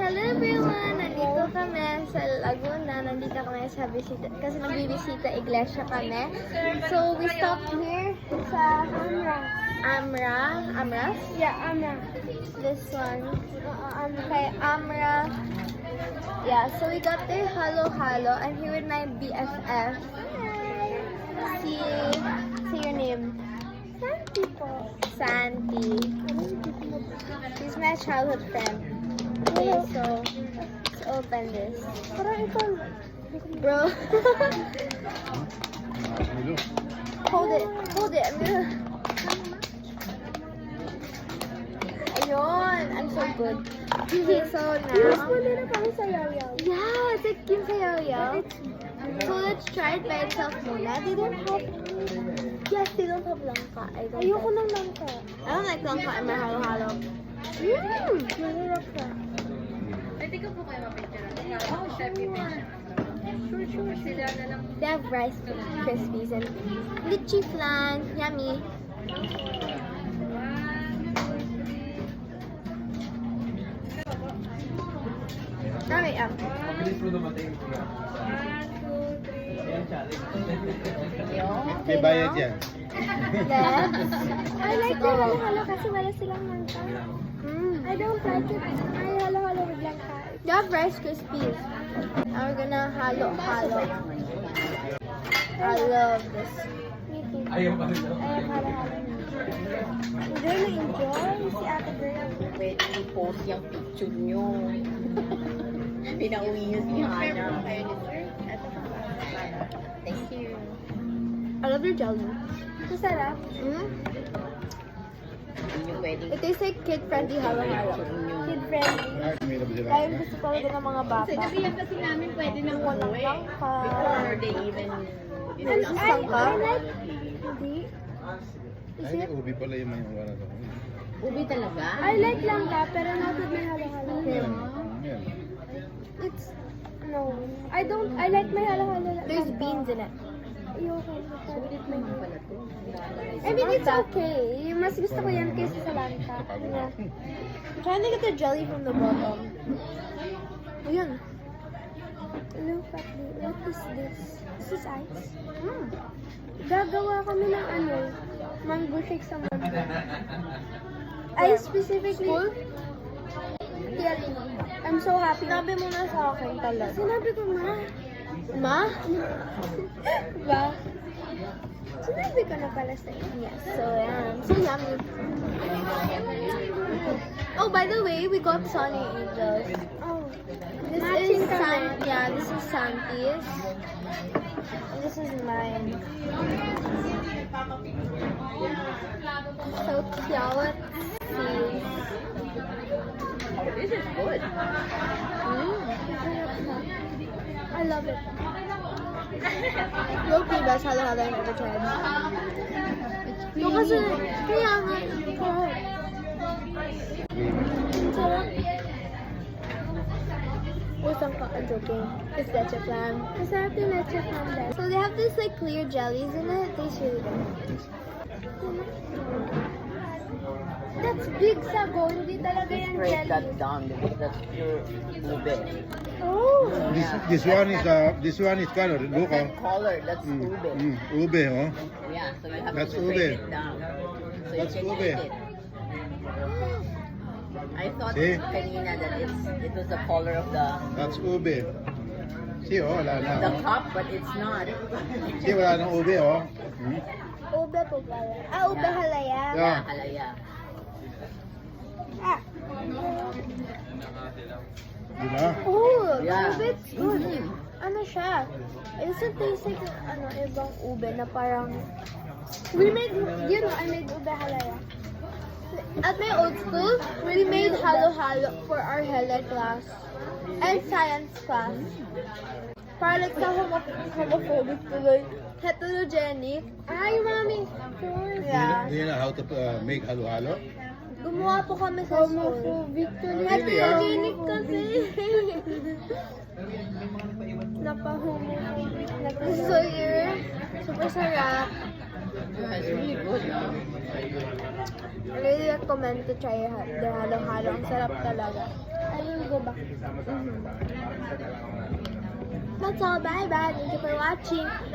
Hello everyone! Nandito kami sa Laguna. Nandito kami sa bisita. Kasi nagbibisita iglesia kami. So, we stopped here sa Amra. Yeah, Amra. This one. Kay Amra. Yeah, so we got there halo-halo. I'm here with my BFF. Hi! See your name. Santi po. Santi. She's my childhood friend. Okay, so let's open this. Parang ito. Bro. Hold it. I'm gonna... Ayun. I'm so good. Okay, so now... Yeah, it's like Kim Sayaw. So let's try it by itself muna. They don't have... Yes, they don't have langka. Ayoko ng langka. I don't like langka in my halo-halo. Mahirap ka. Pwede ko po kayo mapicture. Oh, chef picture. Sure. Sila na lang. They have Rice Krispies and lychee flan. Yummy. Alright, May bayad yan. I like the halo-halo kasi wala silang langka. I don't like it. I halo-halo with langka. They have Rice Krispies. Now we're gonna halo-halo. I love this. Me too. Ayaw halo-halo. Girl, enjoy si ate girl. Pwede i-post yung picture nyo. Pinauwi nyo si Hana. Thank you. I love your jelly. Masarap. It tastes like kid-friendly halo-halo. Kid-friendly. Kaya yung gusto talaga ng mga bata. Sa gabi kasi namin pwede nang Walang umuwi. langka. Before they even... I like... Hindi. Ay, ubi pala yung may wala to. Ubi talaga? I like langka, pero not with my halo-halo. Yan. It's... No. I like my halo-halo. There's beans in it. Sulit naman pala to. I mean, it's okay. Mas gusto ko yan kaysa sa langka. Yeah. I'm trying to get the jelly from the bottom. Ayun. Look at this. What is this? This is ice. Gagawa kami ng mango shake sa mango. I specifically... Yeah. I'm so happy. Sinabi mo na sa akin talaga. Sinabi ko na. Ma? Ba? Sinabi ko na pala sa inyo. Yes, so so yummy. Oh, by the way, we got Sunny Angels. Oh. This is Santi's. And this is mine. So cute. This is good. I love it. Low-key best halo-halo I've ever tried. No, kasi kaya nga. Sarap. I'm joking. It's leche flan. Masarap yung leche flan din. So they have this like clear jellies in it. It tastes really good. That's big sago. Hindi talaga yan Break jelly. that down because that's pure ube. Oh. This one is color. Look, oh. Color, that's ube. Ube, oh. Yeah, so you have That's to break ube. it down. So That's you can ube. eat it. I thought See? kanina that it was the color of the That's ube. See, oh, wala na. the Oh. cup, but it's not. See, wala nang ube, oh. Ube po pala. Ube halaya. Yeah. Halaya. Diba? Oh, Yeah. ube, it's good. Ano siya? It doesn't taste like ibang ube na parang... I made ube halaya. At my old school, we made halo-halo for our hele class and science class. Para like sa homophobic tuloy. Heterogenic. Ay, mami. Yeah. Do you know how to make halo-halo? Gumawa po kami sa school. Homophobic tuloy. Heterogenic kasi. Napa-homophobic na po. So here, super sarap. Yeah, it's really good. I really recommend to try the halo-halo. Ang sarap talaga. I will go back That's all. Bye-bye. Thank you for watching.